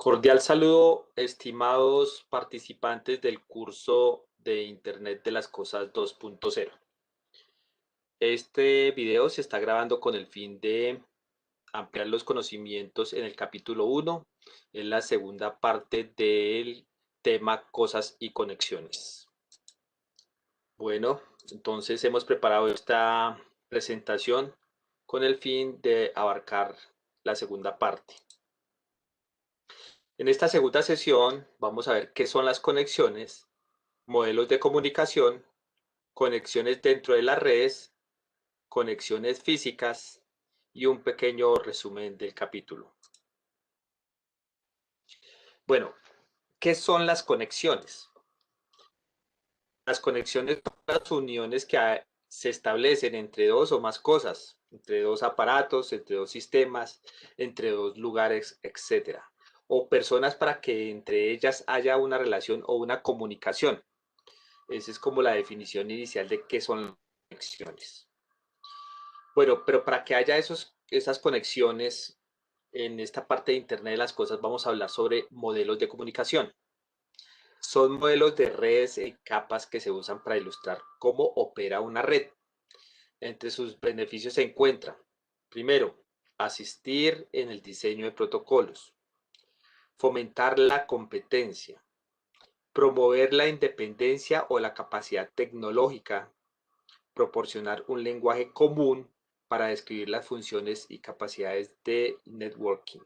Cordial saludo, estimados participantes del curso de Internet de las Cosas 2.0. Este video se está grabando con el fin de ampliar los conocimientos en el capítulo 1, en la segunda parte del tema Cosas y Conexiones. Bueno, entonces hemos preparado esta presentación con el fin de abarcar la segunda parte. En esta segunda sesión vamos a ver qué son las conexiones, modelos de comunicación, conexiones dentro de las redes, conexiones físicas y un pequeño resumen del capítulo. Bueno, ¿qué son las conexiones? Las conexiones son las uniones que se establecen entre dos o más cosas, entre dos aparatos, entre dos sistemas, entre dos lugares, etcétera, o personas para que entre ellas haya una relación o una comunicación. Esa es como la definición inicial de qué son las conexiones. Bueno, pero para que haya esas conexiones en esta parte de Internet de las cosas, vamos a hablar sobre modelos de comunicación. Son modelos de redes en capas que se usan para ilustrar cómo opera una red. Entre sus beneficios se encuentran, primero, asistir en el diseño de protocolos, fomentar la competencia, promover la independencia o la capacidad tecnológica, proporcionar un lenguaje común para describir las funciones y capacidades de networking.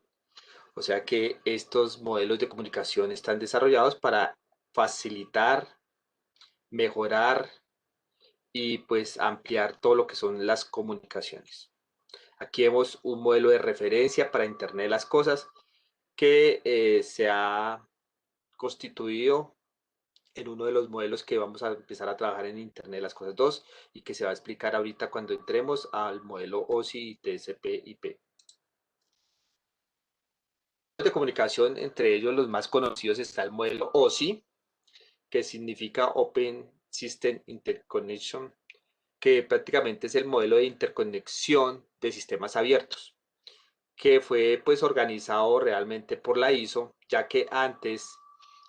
O sea que estos modelos de comunicación están desarrollados para facilitar, mejorar y pues ampliar todo lo que son las comunicaciones. Aquí vemos un modelo de referencia para Internet de las Cosas que se ha constituido en uno de los modelos que vamos a empezar a trabajar en Internet de las Cosas 2 y que se va a explicar ahorita cuando entremos al modelo OSI y TCP/IP. De comunicación, entre ellos los más conocidos está el modelo OSI, que significa Open System Interconnection, que prácticamente es el modelo de interconexión de sistemas abiertos, que fue pues organizado realmente por la ISO, ya que antes,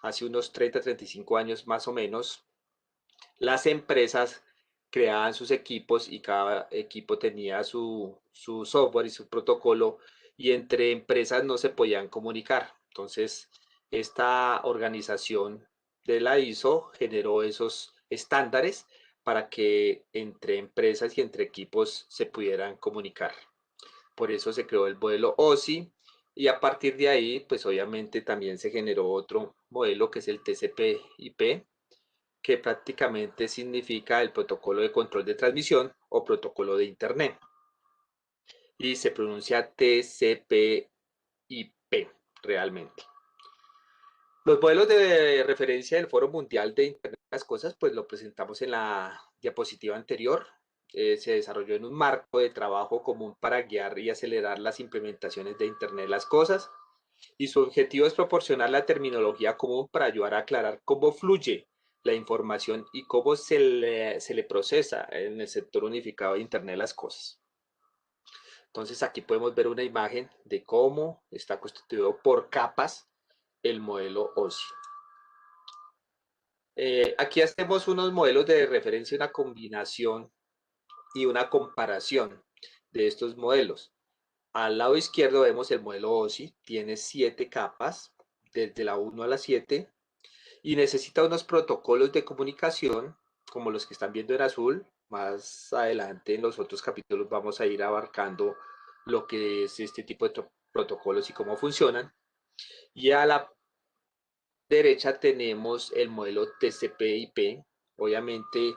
hace unos 30-35 años más o menos, las empresas creaban sus equipos y cada equipo tenía su software y su protocolo y entre empresas no se podían comunicar. Entonces, esta organización de la ISO generó esos estándares para que entre empresas y entre equipos se pudieran comunicar. Por eso se creó el modelo OSI y a partir de ahí, pues obviamente también se generó otro modelo que es el TCP/IP, que prácticamente significa el protocolo de control de transmisión o protocolo de Internet. Y se pronuncia TCP/IP realmente. Los modelos de referencia del Foro Mundial de Internet de las Cosas, pues lo presentamos en la diapositiva anterior. Se desarrolló en un marco de trabajo común para guiar y acelerar las implementaciones de Internet de las Cosas. Y su objetivo es proporcionar la terminología común para ayudar a aclarar cómo fluye la información y cómo se le procesa en el sector unificado de Internet de las Cosas. Entonces aquí podemos ver una imagen de cómo está constituido por capas el modelo OSI. Aquí hacemos unos modelos de referencia, una combinación y una comparación de estos modelos. Al lado izquierdo vemos el modelo OSI, tiene 7 capas, desde la 1 a la 7, y necesita unos protocolos de comunicación, como los que están viendo en azul. Más adelante en los otros capítulos vamos a ir abarcando lo que es este tipo de protocolos y cómo funcionan. Y a la derecha tenemos el modelo TCP/IP. Obviamente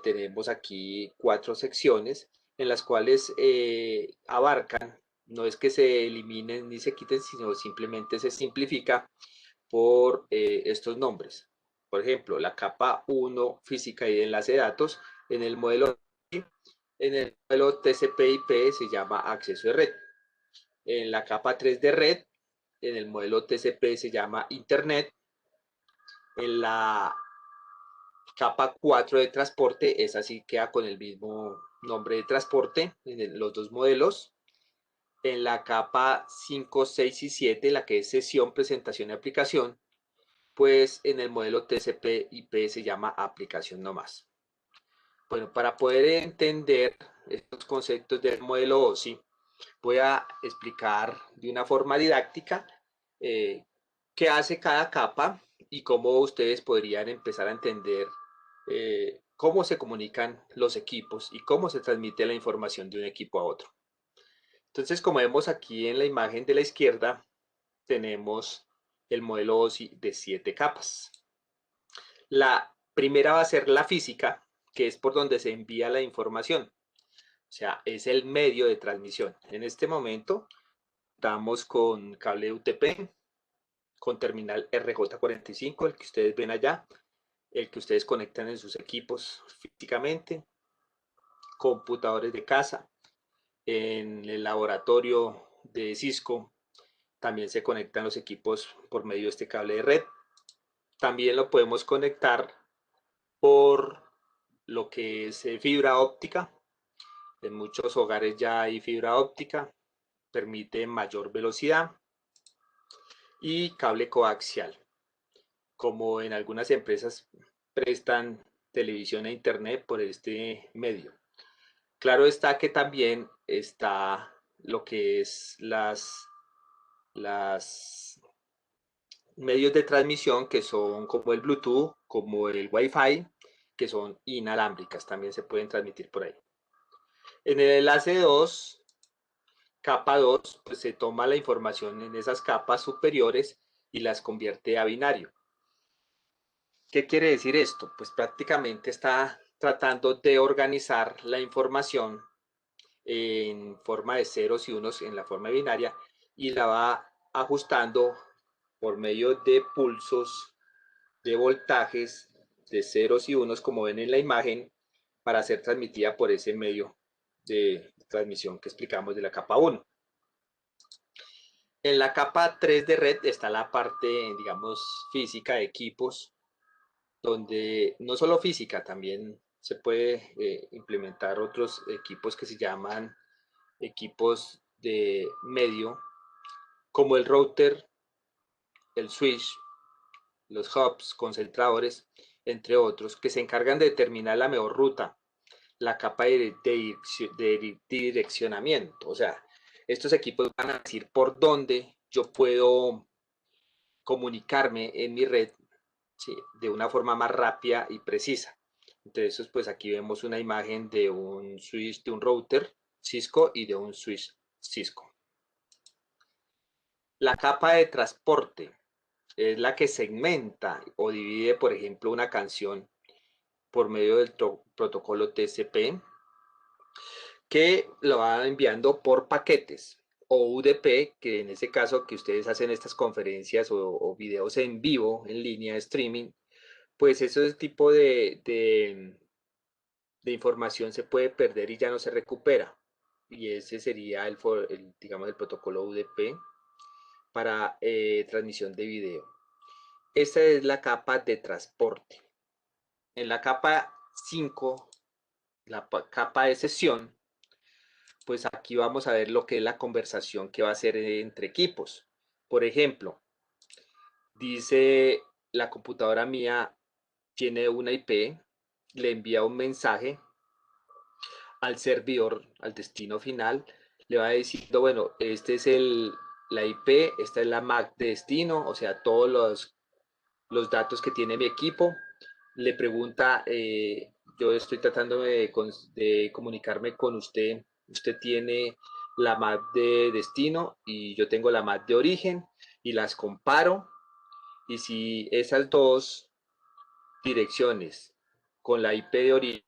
tenemos aquí 4 secciones en las cuales abarcan, no es que se eliminen ni se quiten, sino simplemente se simplifica por estos nombres. Por ejemplo, la capa 1, física y de enlace de datos, en el modelo TCP/IP se llama acceso de red. En la capa 3 de red, en el modelo TCP se llama Internet. En la capa 4 de transporte, esa sí queda con el mismo nombre de transporte en los dos modelos. En la capa 5, 6 y 7, la que es sesión, presentación y aplicación, pues en el modelo TCP/IP se llama aplicación no más. Bueno, para poder entender estos conceptos del modelo OSI, voy a explicar de una forma didáctica qué hace cada capa y cómo ustedes podrían empezar a entender cómo se comunican los equipos y cómo se transmite la información de un equipo a otro. Entonces, como vemos aquí en la imagen de la izquierda, tenemos el modelo OSI de 7 capas. La primera va a ser la física, que es por donde se envía la información. O sea, es el medio de transmisión. En este momento estamos con cable UTP, con terminal RJ45, el que ustedes ven allá, el que ustedes conectan en sus equipos físicamente, computadores de casa, en el laboratorio de Cisco también se conectan los equipos por medio de este cable de red. También lo podemos conectar por lo que es fibra óptica. En muchos hogares ya hay fibra óptica, permite mayor velocidad, y cable coaxial, como en algunas empresas prestan televisión e internet por este medio. Claro está que también está lo que es las medios de transmisión que son como el Bluetooth, como el Wi-Fi, que son inalámbricas, también se pueden transmitir por ahí. En el enlace 2, capa 2, pues se toma la información en esas capas superiores y las convierte a binario. ¿Qué quiere decir esto? Pues prácticamente está tratando de organizar la información en forma de ceros y unos en la forma binaria y la va ajustando por medio de pulsos de voltajes de ceros y unos, como ven en la imagen, para ser transmitida por ese medio de transmisión que explicamos de la capa 1. En la capa 3 de red está la parte, digamos, física de equipos, donde no solo física, también se puede implementar otros equipos que se llaman equipos de medio, como el router, el switch, los hubs, concentradores, entre otros, que se encargan de determinar la mejor ruta, la capa de direccionamiento. O sea, estos equipos van a decir por dónde yo puedo comunicarme en mi red, ¿sí?, de una forma más rápida y precisa. Entonces, pues aquí vemos una imagen de un switch, de un router Cisco y de un switch Cisco. La capa de transporte es la que segmenta o divide, por ejemplo, una canción por medio del protocolo TCP, que lo va enviando por paquetes, o UDP, que en ese caso que ustedes hacen estas conferencias o videos en vivo, en línea, streaming, pues ese tipo de información se puede perder y ya no se recupera. Y ese sería digamos, el protocolo UDP para transmisión de video. Esta es la capa de transporte. En la capa 5, la capa de sesión, pues aquí vamos a ver lo que es la conversación que va a ser entre equipos. Por ejemplo, dice la computadora mía tiene una IP, le envía un mensaje al servidor, al destino final, le va diciendo, bueno, este es la IP, esta es la MAC de destino, o sea, todos los datos que tiene mi equipo. Le pregunta, yo estoy tratando de comunicarme con usted, usted tiene la MAC de destino y yo tengo la MAC de origen, y las comparo, y si esas dos direcciones con la IP de origen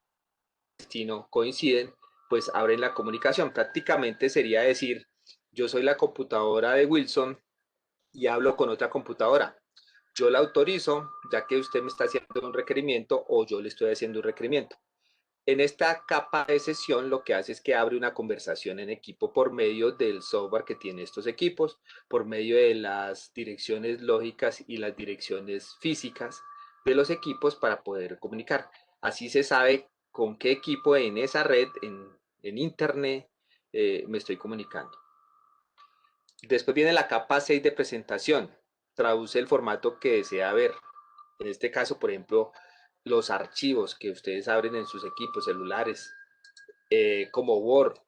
destino coinciden, pues abren la comunicación. Prácticamente sería decir, yo soy la computadora de Wilson y hablo con otra computadora. Yo la autorizo, ya que usted me está haciendo un requerimiento o yo le estoy haciendo un requerimiento. En esta capa de sesión lo que hace es que abre una conversación en equipo por medio del software que tiene estos equipos, por medio de las direcciones lógicas y las direcciones físicas de los equipos para poder comunicar. Así se sabe con qué equipo en esa red, en internet, me estoy comunicando. Después viene la capa 6 de presentación. Traduce el formato que desea ver. En este caso, por ejemplo, los archivos que ustedes abren en sus equipos celulares, como Word,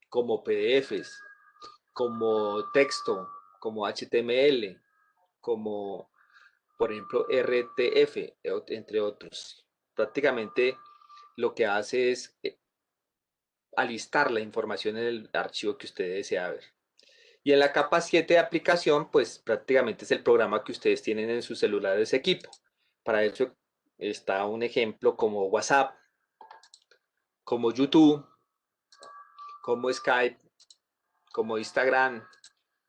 como PDFs, como texto, como HTML, como por ejemplo RTF, entre otros. Prácticamente lo que hace es alistar la información en el archivo que usted desea ver. Y en la capa 7 de aplicación, pues prácticamente es el programa que ustedes tienen en su celular de ese equipo. Para eso está un ejemplo como WhatsApp, como YouTube, como Skype, como Instagram,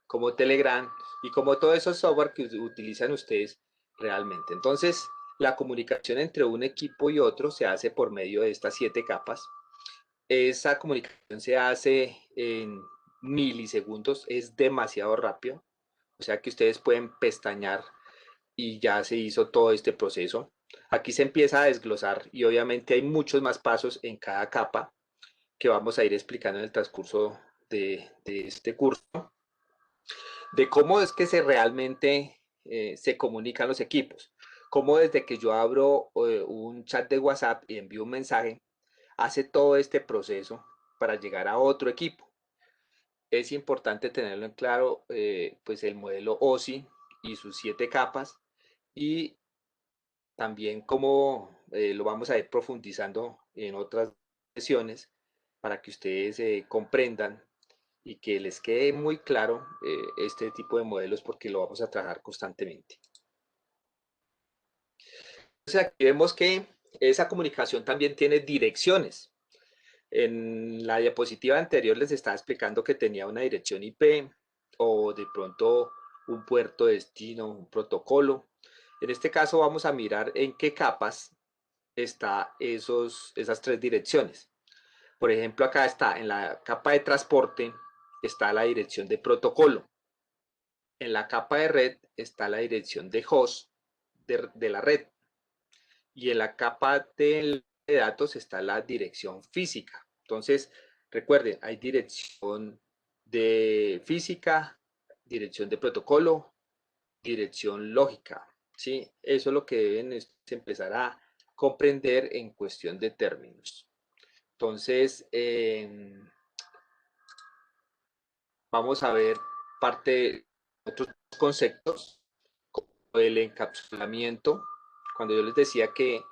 como Telegram y como todos esos software que utilizan ustedes realmente. Entonces, la comunicación entre un equipo y otro se hace por medio de estas 7 capas. Esa comunicación se hace en milisegundos, es demasiado rápido. O sea que ustedes pueden pestañear y ya se hizo todo este proceso. Aquí se empieza a desglosar y obviamente hay muchos más pasos en cada capa que vamos a ir explicando en el transcurso de este curso, de cómo es que se realmente se comunican los equipos. Cómo desde que yo abro un chat de WhatsApp y envío un mensaje, hace todo este proceso para llegar a otro equipo. Es importante tenerlo en claro, pues el modelo OSI y sus 7 capas y también cómo lo vamos a ir profundizando en otras sesiones para que ustedes comprendan y que les quede muy claro este tipo de modelos porque lo vamos a trabajar constantemente. Entonces aquí vemos que esa comunicación también tiene direcciones. En la diapositiva anterior les estaba explicando que tenía una dirección IP o de pronto un puerto destino, un protocolo. En este caso vamos a mirar en qué capas está esas 3 direcciones. Por ejemplo, acá está en la capa de transporte, está la dirección de protocolo. En la capa de red está la dirección de host de la red. Y en la capa de datos está la dirección física. Entonces, recuerden, hay dirección de física, dirección de protocolo, dirección lógica. ¿Sí? Eso es lo que deben empezar a comprender en cuestión de términos. Entonces, vamos a ver parte de otros conceptos, como el encapsulamiento. Cuando yo les decía que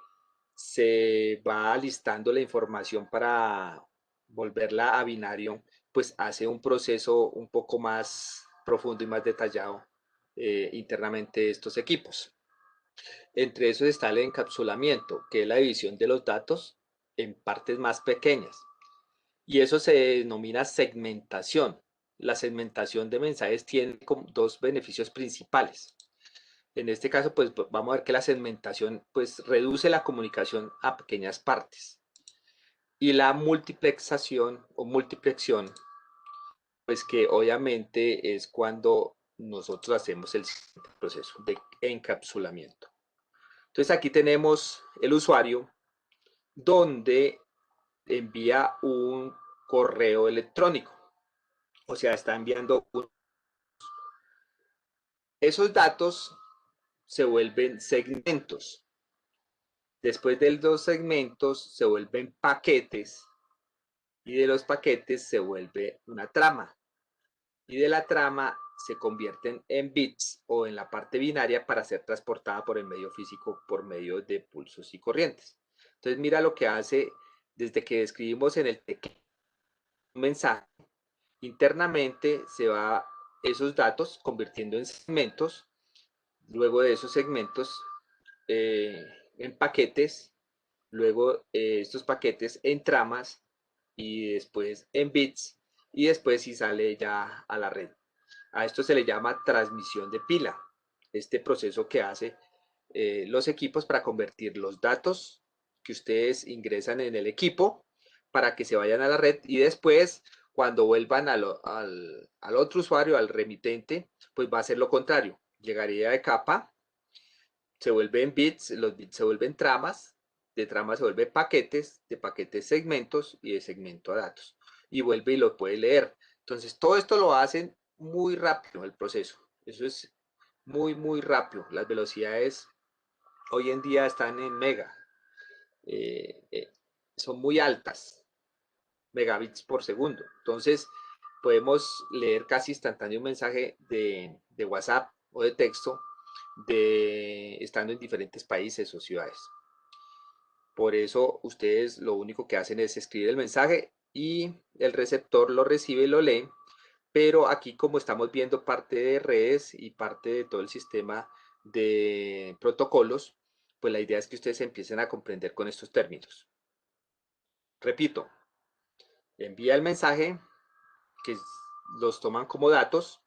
se va alistando la información para volverla a binario, pues hace un proceso un poco más profundo y más detallado internamente estos equipos. Entre esos está el encapsulamiento, que es la división de los datos en partes más pequeñas. Y eso se denomina segmentación. La segmentación de mensajes tiene dos beneficios principales. En este caso, pues vamos a ver que la segmentación pues reduce la comunicación a pequeñas partes. Y la multiplexación o multiplexión, pues que obviamente es cuando nosotros hacemos el proceso de encapsulamiento. Entonces aquí tenemos el usuario donde envía un correo electrónico. O sea, está enviando esos datos se vuelven segmentos. Después de los segmentos se vuelven paquetes y de los paquetes se vuelve una trama. Y de la trama se convierten en bits o en la parte binaria para ser transportada por el medio físico por medio de pulsos y corrientes. Entonces mira lo que hace desde que escribimos en el mensaje. Internamente se va esos datos convirtiendo en segmentos. Luego de esos segmentos en paquetes, luego estos paquetes en tramas y después en bits y después si sale ya a la red. A esto se le llama transmisión de pila, este proceso que hace los equipos para convertir los datos que ustedes ingresan en el equipo para que se vayan a la red y después cuando vuelvan al otro usuario, al remitente, pues va a ser lo contrario. Llegaría de capa, se vuelven bits, los bits se vuelven tramas, de tramas se vuelven paquetes, de paquetes segmentos y de segmento a datos. Y vuelve y lo puede leer. Entonces, todo esto lo hacen muy rápido el proceso. Eso es muy rápido. Las velocidades hoy en día están en mega. eh, eh, Son muy altas, megabits por segundo. Entonces, podemos leer casi instantáneo un mensaje de WhatsApp o de texto estando en diferentes países o ciudades. Por eso ustedes lo único que hacen es escribir el mensaje y el receptor lo recibe y lo lee, pero aquí como estamos viendo parte de redes y parte de todo el sistema de protocolos, pues la idea es que ustedes empiecen a comprender con estos términos. Repito, envía el mensaje, que los toman como datos,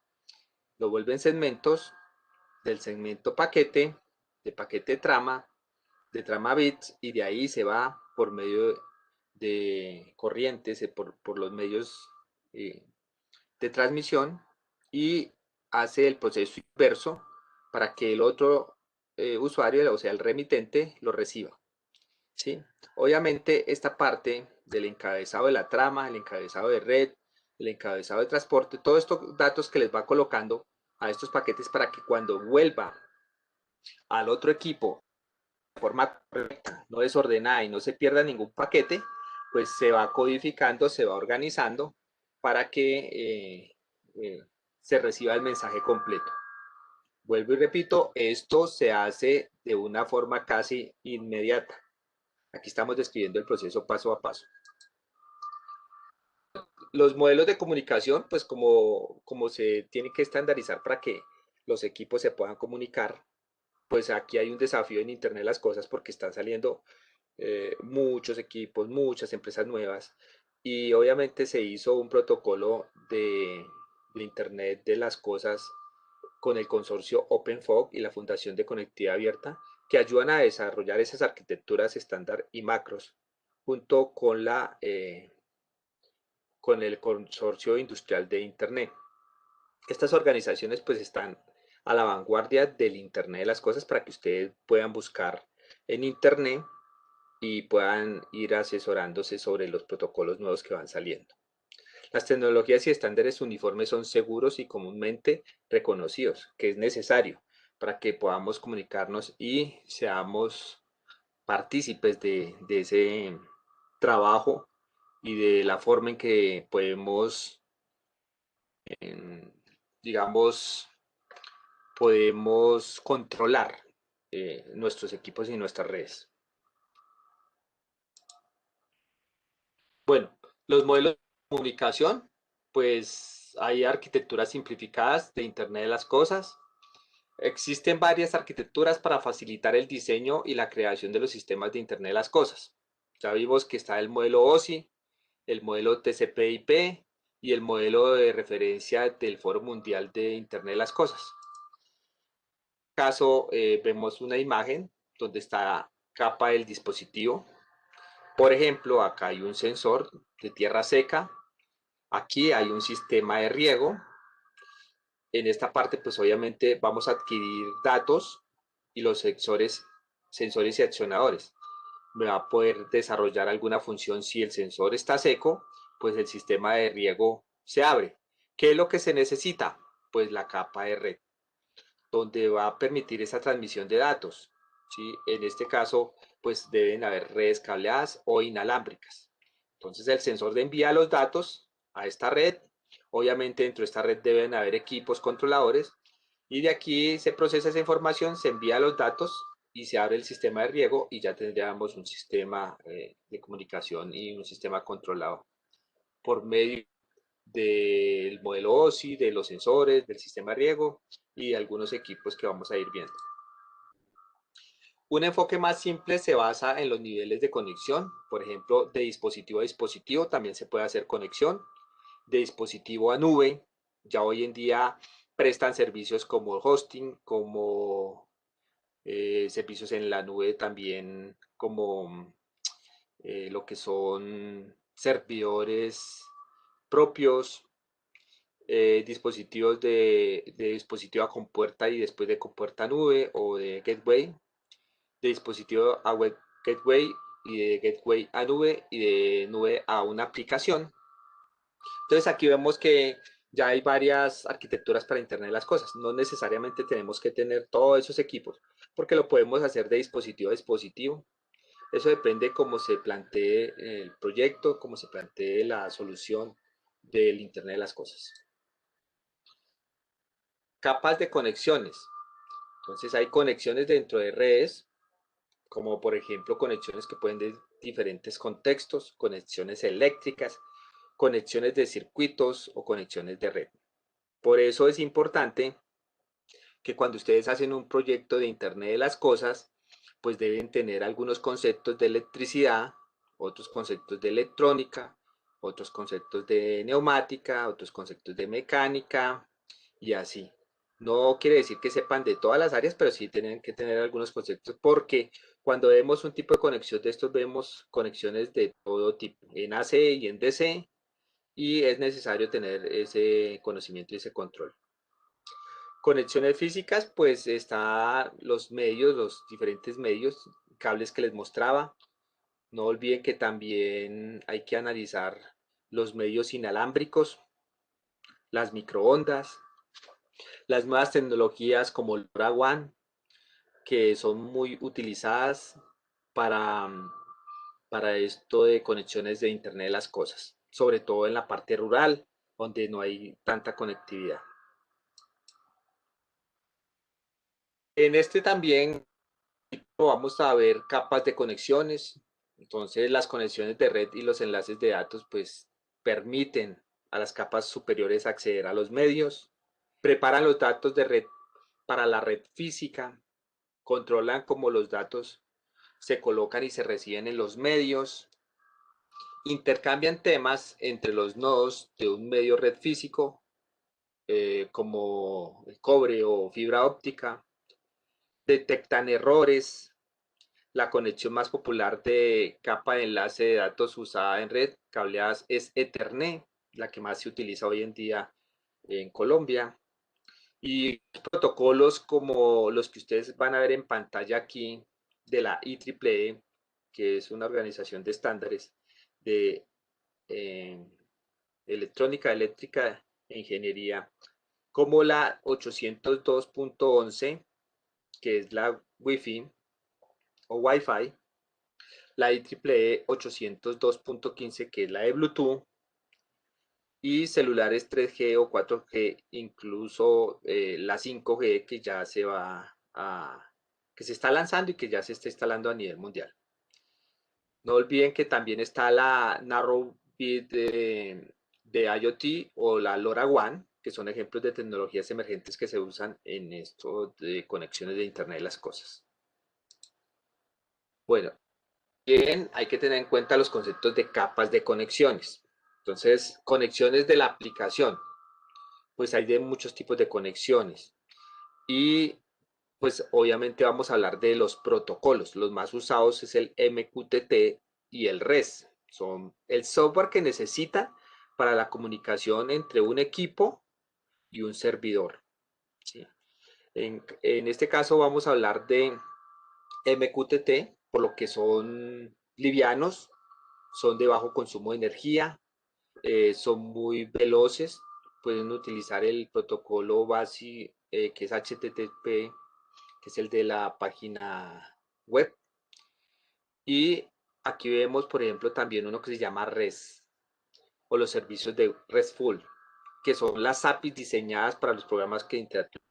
lo vuelven segmentos, del segmento paquete, de paquete de trama bits, y de ahí se va por medio de corrientes, por los medios de transmisión, y hace el proceso inverso para que el otro usuario, o sea, el remitente, lo reciba. ¿Sí? Obviamente esta parte del encabezado de la trama, el encabezado de red, el encabezado de transporte, todos estos datos que les va colocando a estos paquetes para que cuando vuelva al otro equipo de forma correcta, no desordenada y no se pierda ningún paquete, pues se va codificando, se va organizando para que se reciba el mensaje completo. Vuelvo y repito, esto se hace de una forma casi inmediata. Aquí estamos describiendo el proceso paso a paso. Los modelos de comunicación, pues como se tiene que estandarizar para que los equipos se puedan comunicar, pues aquí hay un desafío en Internet de las cosas porque están saliendo muchos equipos, muchas empresas nuevas, y obviamente se hizo un protocolo de Internet de las cosas con el consorcio OpenFOG y la Fundación de Conectividad Abierta, que ayudan a desarrollar esas arquitecturas estándar y macros junto con el consorcio industrial de Internet. Estas organizaciones pues están a la vanguardia del Internet de las cosas para que ustedes puedan buscar en Internet y puedan ir asesorándose sobre los protocolos nuevos que van saliendo. Las tecnologías y estándares uniformes son seguros y comúnmente reconocidos, que es necesario para que podamos comunicarnos y seamos partícipes de ese trabajo y de la forma en que podemos, digamos, podemos controlar nuestros equipos y nuestras redes. Bueno, los modelos de comunicación, pues hay arquitecturas simplificadas de Internet de las Cosas. Existen varias arquitecturas para facilitar el diseño y la creación de los sistemas de Internet de las Cosas. Ya vimos que está el modelo OSI, el modelo TCP/IP y el modelo de referencia del Foro Mundial de Internet de las Cosas. En este caso, vemos una imagen donde está la capa del dispositivo. Por ejemplo, acá hay un sensor de tierra seca. Aquí hay un sistema de riego. En esta parte, pues obviamente vamos a adquirir datos y los sensores y accionadores. Me va a poder desarrollar alguna función si el sensor está seco, pues el sistema de riego se abre. ¿Qué es lo que se necesita? Pues la capa de red, donde va a permitir esa transmisión de datos. ¿Sí? En este caso, pues deben haber redes cableadas o inalámbricas. Entonces el sensor envía los datos a esta red. Obviamente dentro de esta red deben haber equipos controladores y de aquí se procesa esa información, se envía los datos y se abre el sistema de riego y ya tendríamos un sistema de comunicación y un sistema controlado por medio del modelo OSI, de los sensores, del sistema de riego y de algunos equipos que vamos a ir viendo. Un enfoque más simple se basa en los niveles de conexión, por ejemplo, de dispositivo a dispositivo también se puede hacer conexión, de dispositivo a nube, ya hoy en día prestan servicios como hosting, como servicios en la nube también, como lo que son servidores propios, dispositivos de dispositivo a compuerta y después de compuerta nube o de gateway, de dispositivo a web gateway y de gateway a nube y de nube a una aplicación. Entonces aquí vemos que ya hay varias arquitecturas para Internet de las cosas. No necesariamente tenemos que tener todos esos equipos, porque lo podemos hacer de dispositivo a dispositivo. Eso depende cómo se plantee el proyecto, cómo se plantee la solución del Internet de las cosas. Capas de conexiones. Entonces hay conexiones dentro de redes, como por ejemplo conexiones que pueden de diferentes contextos, conexiones eléctricas, conexiones de circuitos o conexiones de red. Por eso es importante que cuando ustedes hacen un proyecto de Internet de las cosas, pues deben tener algunos conceptos de electricidad, otros conceptos de electrónica, otros conceptos de neumática, otros conceptos de mecánica y así. No quiere decir que sepan de todas las áreas, pero sí tienen que tener algunos conceptos porque cuando vemos un tipo de conexión de estos, vemos conexiones de todo tipo, en AC y en DC, y es necesario tener ese conocimiento y ese control. Conexiones físicas, pues está los medios, los diferentes medios, cables que les mostraba. No olviden que también hay que analizar los medios inalámbricos, las microondas, las nuevas tecnologías como el LoRaWAN, que son muy utilizadas para, para esto de conexiones de Internet de las cosas, sobre todo en la parte rural, donde no hay tanta conectividad. En este también vamos a ver capas de conexiones. Entonces las conexiones de red y los enlaces de datos pues permiten a las capas superiores acceder a los medios, preparan los datos de red para la red física, controlan cómo los datos se colocan y se reciben en los medios, intercambian temas entre los nodos de un medio red físico como el cobre o fibra óptica, detectan errores. La conexión más popular de capa de enlace de datos usada en red cableadas es Ethernet, la que más se utiliza hoy en día en Colombia. Y protocolos como los que ustedes van a ver en pantalla aquí de la IEEE, que es una organización de estándares de eh, electrónica, eléctrica e ingeniería, como la 802.11, que es la Wi-Fi o Wi-Fi, la IEEE 802.15, que es la de Bluetooth, y celulares 3G o 4G, incluso la 5G que ya se va a, que se está lanzando y que ya se está instalando a nivel mundial. No olviden que también está la Narrowband de IoT o la LoRaWAN, que son ejemplos de tecnologías emergentes que se usan en esto de conexiones de Internet de las cosas. Bueno, bien, hay que tener en cuenta los conceptos de capas de conexiones. Entonces, conexiones de la aplicación. Pues hay de muchos tipos de conexiones. Y pues obviamente vamos a hablar de los protocolos. Los más usados es el MQTT y el REST. Son el software que necesita para la comunicación entre un equipo y un servidor. ¿Sí? En este caso vamos a hablar de MQTT, por lo que son livianos, son de bajo consumo de energía, son muy veloces, pueden utilizar el protocolo base que es HTTP, que es el de la página web. Y aquí vemos, por ejemplo, también uno que se llama REST o los servicios de RESTful, que son las APIs diseñadas para los programas que interactúan,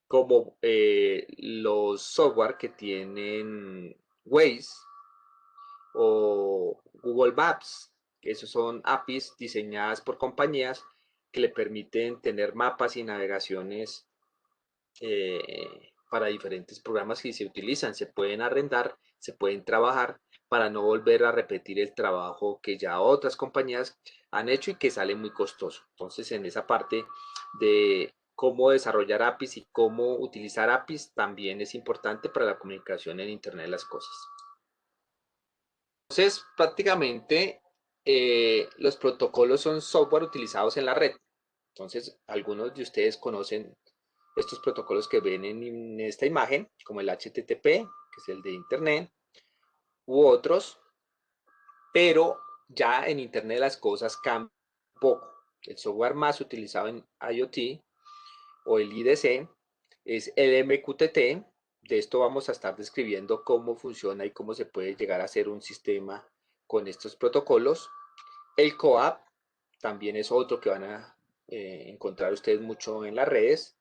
como los software que tienen Waze o Google Maps. Esos son APIs diseñadas por compañías que le permiten tener mapas y navegaciones para diferentes programas que se utilizan. Se pueden arrendar, se pueden trabajar para no volver a repetir el trabajo que ya otras compañías han hecho y que sale muy costoso. Entonces, en esa parte de cómo desarrollar APIs y cómo utilizar APIs también es importante para la comunicación en Internet de las cosas. Entonces, prácticamente los protocolos son software utilizados en la red. Entonces, algunos de ustedes conocen estos protocolos que ven en esta imagen, como el HTTP, que es el de Internet, u otros, pero ya en Internet las cosas cambian un poco. el software más utilizado en IoT o el IDC es el MQTT. De esto vamos a estar describiendo cómo funciona y cómo se puede llegar a hacer un sistema con estos protocolos. El CoAP también es otro que van a encontrar ustedes mucho en las redes.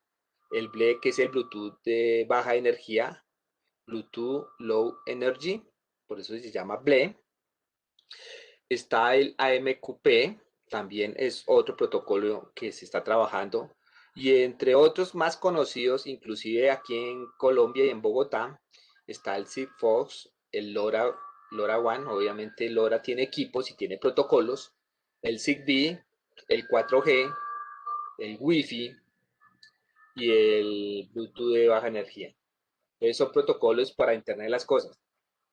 El BLE, que es el Bluetooth de baja energía, Bluetooth Low Energy, por eso se llama BLE. Está el AMQP, también es otro protocolo que se está trabajando. Y entre otros más conocidos, inclusive aquí en Colombia y en Bogotá, está el Sigfox, el LoRaWAN, obviamente LoRa tiene equipos y tiene protocolos, el Zigbee, el 4G, el Wi-Fi y el Bluetooth de baja energía. Entonces son protocolos para Internet de las cosas.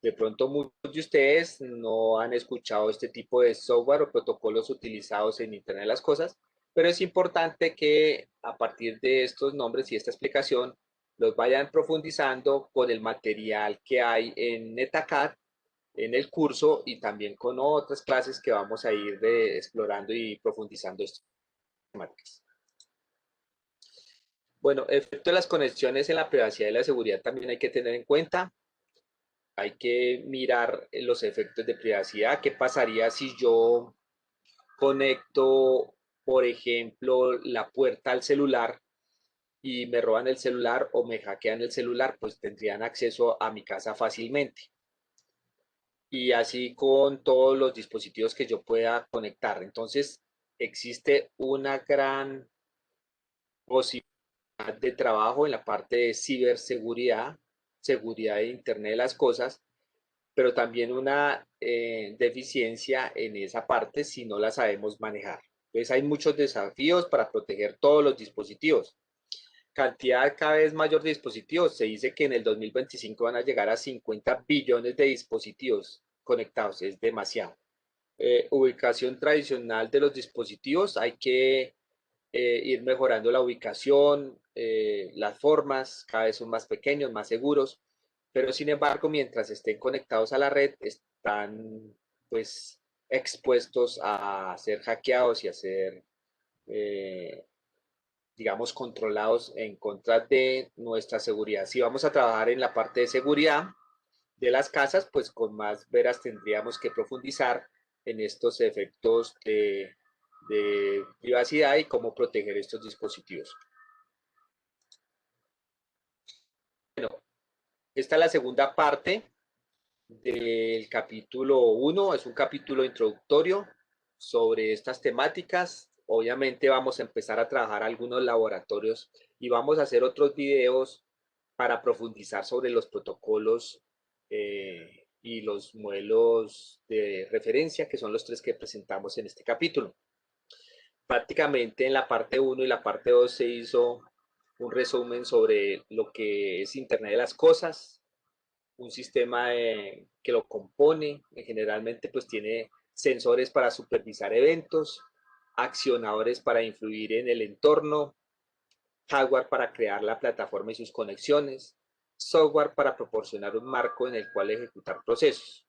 De pronto muchos de ustedes no han escuchado este tipo de software o protocolos utilizados en Internet de las cosas, pero es importante que a partir de estos nombres y esta explicación los vayan profundizando con el material que hay en NetAcad, en el curso y también con otras clases que vamos a ir explorando y profundizando estas temáticas. Bueno, efecto de las conexiones en la privacidad y la seguridad también hay que tener en cuenta. Hay que mirar los efectos de privacidad. ¿Qué pasaría si yo conecto, por ejemplo, la puerta al celular y me roban el celular o me hackean el celular? Pues tendrían acceso a mi casa fácilmente. Y así con todos los dispositivos que yo pueda conectar. Entonces, existe una gran posibilidad de trabajo en la parte de ciberseguridad, seguridad de Internet de las cosas, pero también una deficiencia en esa parte si no la sabemos manejar. Entonces hay muchos desafíos para proteger todos los dispositivos. Cantidad cada vez mayor de dispositivos. Se dice que en el 2025 van a llegar a 50 billones de dispositivos conectados. Es demasiado. Ubicación tradicional de los dispositivos. Hay que ir mejorando la ubicación, las formas cada vez son más pequeños, más seguros, pero sin embargo, mientras estén conectados a la red, están pues expuestos a ser hackeados y a ser, digamos, controlados en contra de nuestra seguridad. Si vamos a trabajar en la parte de seguridad de las casas, pues con más veras tendríamos que profundizar en estos efectos de privacidad y cómo proteger estos dispositivos. Bueno, esta es la segunda parte del capítulo 1, es un capítulo introductorio sobre estas temáticas. Obviamente vamos a empezar a trabajar algunos laboratorios y vamos a hacer otros videos para profundizar sobre los protocolos y los modelos de referencia, que son los tres que presentamos en este capítulo. Prácticamente en la parte 1 y la parte 2 se hizo un resumen sobre lo que es Internet de las cosas, un sistema que lo compone, generalmente pues tiene sensores para supervisar eventos, accionadores para influir en el entorno, hardware para crear la plataforma y sus conexiones, software para proporcionar un marco en el cual ejecutar procesos.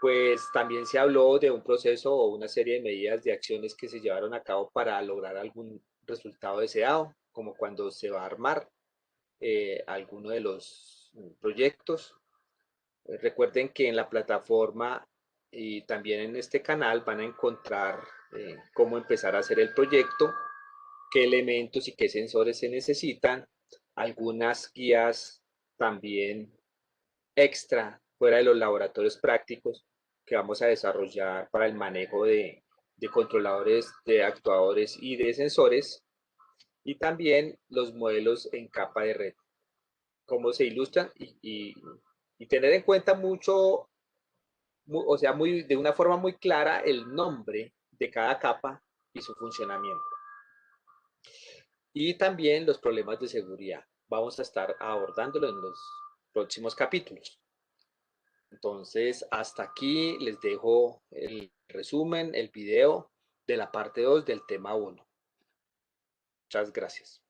Pues también se habló de un proceso o una serie de medidas de acciones que se llevaron a cabo para lograr algún resultado deseado, como cuando se va a armar alguno de los proyectos. Recuerden que en la plataforma y también en este canal van a encontrar cómo empezar a hacer el proyecto, qué elementos y qué sensores se necesitan, algunas guías también extra fuera de los laboratorios prácticos que vamos a desarrollar para el manejo de controladores, de actuadores y de sensores, y también los modelos en capa de red, cómo se ilustran y tener en cuenta mucho, o sea, de una forma muy clara el nombre de cada capa y su funcionamiento. Y también los problemas de seguridad. Vamos a estar abordándolo en los próximos capítulos. Entonces, hasta aquí les dejo el resumen, el video de la parte 2 del tema 1. Muchas gracias.